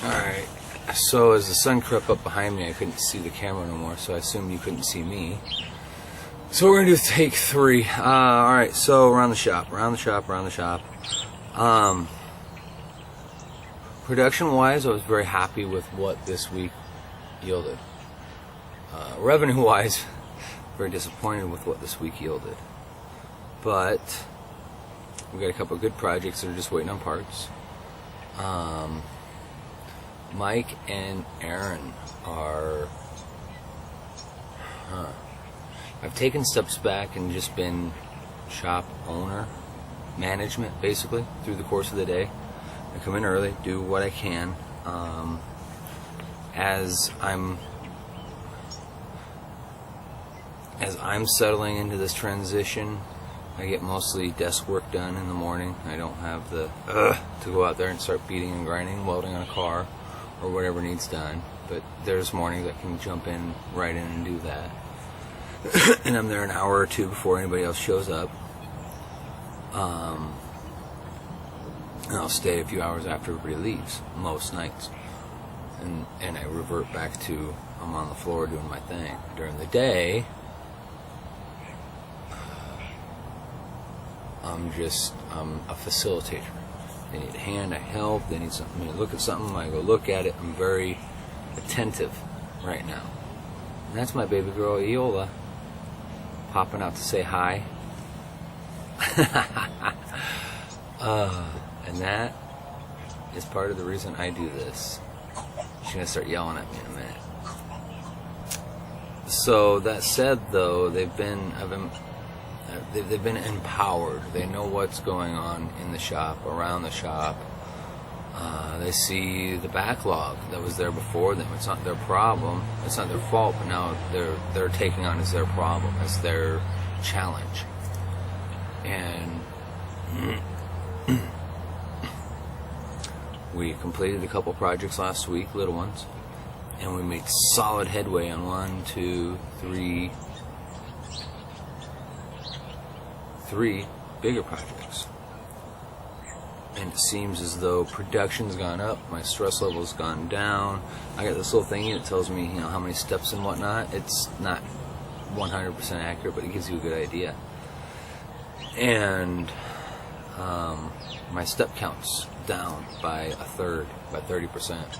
Alright, so as the sun crept up behind me, I couldn't see the camera no more, so I assumed you couldn't see me. So we're going to do take 3. Alright, so around the shop. Production-wise, I was very happy with what this week yielded. Revenue-wise, very disappointed with what this week yielded. But we got a couple of good projects that are just waiting on parts. Mike and Aaron are... I've taken steps back and just been shop owner, management, basically, through the course of the day. I come in early, do what I can. As I'm settling into this transition, I get mostly desk work done in the morning. I don't have the to go out there and start beating and grinding, welding on a car, or whatever needs done. But there's mornings that can jump in, right in, and do that. And I'm there an hour or two before anybody else shows up. And I'll stay a few hours after everybody leaves, most nights. And I revert back to, I'm on the floor doing my thing. During the day, I'm a facilitator. They need a hand, I help. They need something, look at something, I go look at it. I'm very attentive right now. And that's my baby girl, Eola, popping out to say hi. And that is part of the reason I do this. She's going to start yelling at me in a minute. So that said, though, they've been empowered. They know what's going on in the shop, around the shop. They see the backlog that was there before them. It's not their problem. It's not their fault, but now they're taking on as their problem, as their challenge. And we completed a couple projects last week, little ones, and we made solid headway on 3 bigger projects. And it seems as though production's gone up, my stress level's gone down. I got this little thingy that tells me, how many steps and whatnot. It's not 100% accurate, but it gives you a good idea. And my step count's down by a third, by 30%,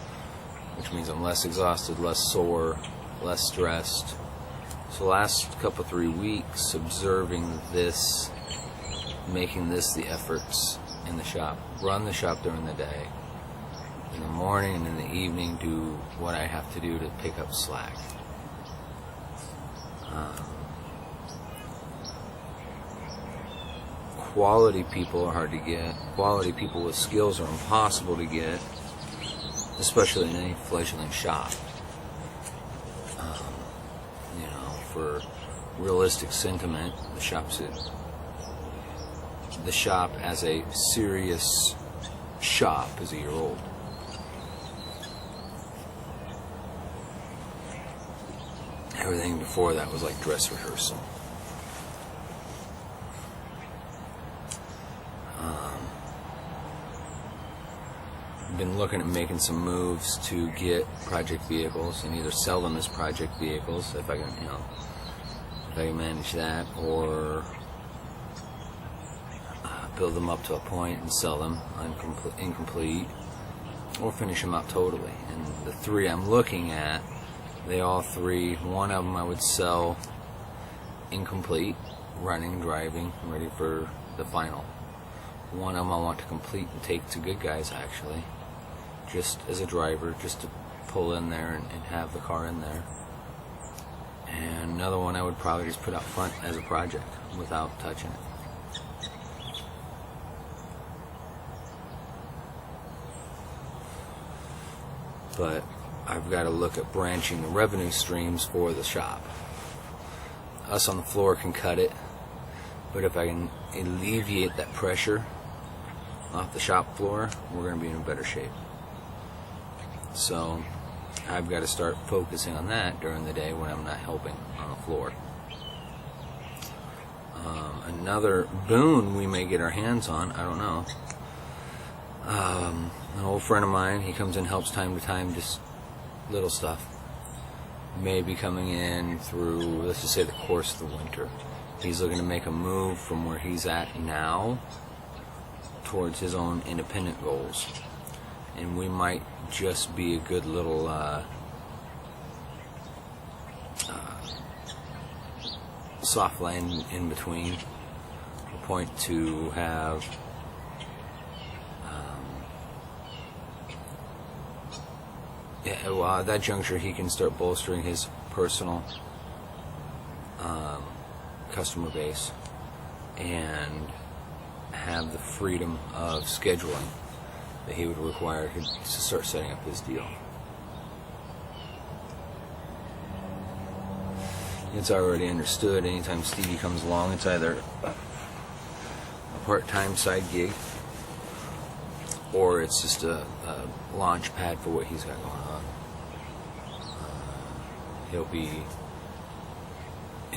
which means I'm less exhausted, less sore, less stressed. So the last couple 3 weeks, observing this, making this the efforts in the shop, run the shop during the day, in the morning and in the evening do what I have to do to pick up slack. Quality people are hard to get. Quality people with skills are impossible to get, especially in any fledgling shop. For realistic sentiment, the shop as a serious shop is a year old. Everything before that was like dress rehearsal. Been looking at making some moves to get project vehicles and either sell them as project vehicles if I can, if I can manage that, or build them up to a point and sell them incomplete, or finish them out totally. And the 3 I'm looking at, they all 3, one of them I would sell incomplete, running, driving, ready for the final. One of them I want to complete and take to good guys, actually, just as a driver, just to pull in there and have the car in there. And another one I would probably just put out front as a project without touching it. But I've got to look at branching the revenue streams for the shop. Us on the floor can cut it, but if I can alleviate that pressure off the shop floor, we're going to be in better shape. So I've got to start focusing on that during the day when I'm not helping on the floor. Another boon we may get our hands on, I don't know. An old friend of mine, he comes in, helps time to time, just little stuff. Maybe coming in through, let's just say, the course of the winter. He's looking to make a move from where he's at now towards his own independent goals. And we might just be a good little soft land in between. A point to have at that juncture he can start bolstering his personal customer base and have the freedom of scheduling that he would require to start setting up his deal. It's already understood anytime Stevie comes along, it's either a part-time side gig or it's just a launch pad for what he's got going on. He'll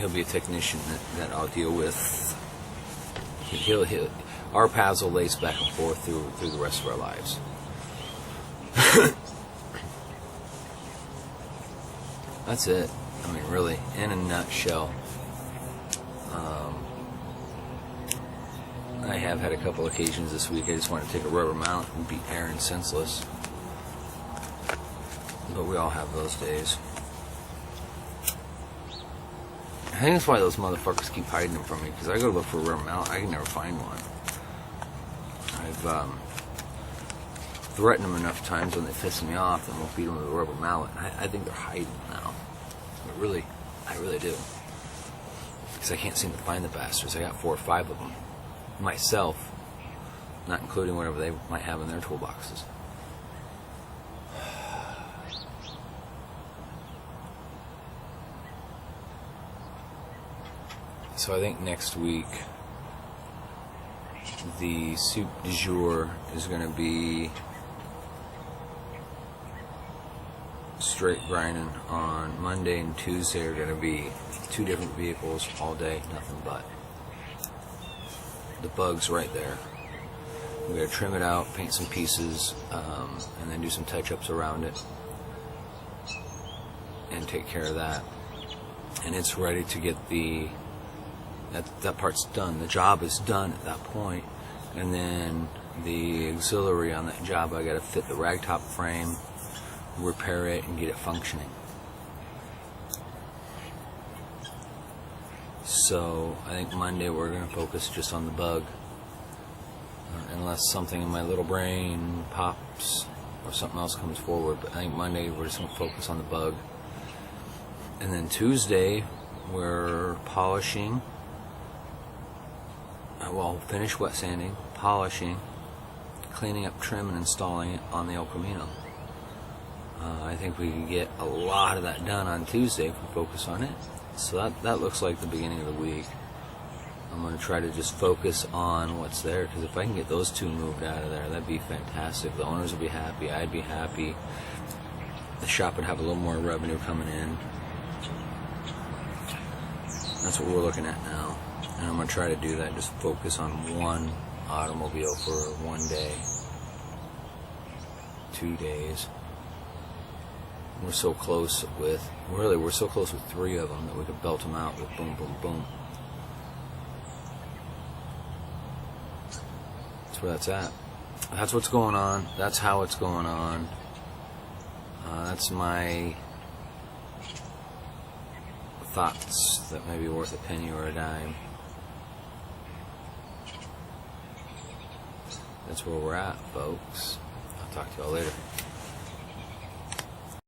be a technician that I'll deal with. Our paths will lace back and forth through the rest of our lives. That's it. I mean, really, in a nutshell. I have had a couple occasions this week I just want to take a rubber mount and beat Aaron senseless. But we all have those days. I think that's why those motherfuckers keep hiding them from me, because I go look for a rubber mallet, I can never find one. I've threatened them enough times when they piss me off that I'll beat them with a rubber mallet. I think they're hiding now. I really do. Because I can't seem to find the bastards. I got 4 or 5 of them. Myself, not including whatever they might have in their toolboxes. So I think next week the soup du jour is going to be straight grinding. On Monday and Tuesday are going to be 2 different vehicles all day, nothing but. The bug's right there. We're going to trim it out, paint some pieces, and then do some touch-ups around it and take care of that. And it's ready to get that part's done. The job is done at that point. And then the auxiliary on that job, I got to fit the ragtop frame, repair it, and get it functioning. So I think Monday we're going to focus just on the bug, unless something in my little brain pops or something else comes forward. But I think Monday we're just going to focus on the bug. And then Tuesday we're polishing. Finish wet sanding, polishing, cleaning up trim, and installing it on the El Camino. I think we can get a lot of that done on Tuesday if we focus on it. So that looks like the beginning of the week. I'm going to try to just focus on what's there, because if I can get those 2 moved out of there, that'd be fantastic. The owners would be happy, I'd be happy, the shop would have a little more revenue coming in. That's what we're looking at now. And I'm going to try to do that, just focus on one automobile for 1 day, 2 days. We're so close with 3 of them that we could belt them out with boom, boom, boom. That's where that's at. That's what's going on. That's how it's going on. That's my thoughts that may be worth a penny or a dime. That's where we're at, folks. I'll talk to y'all later.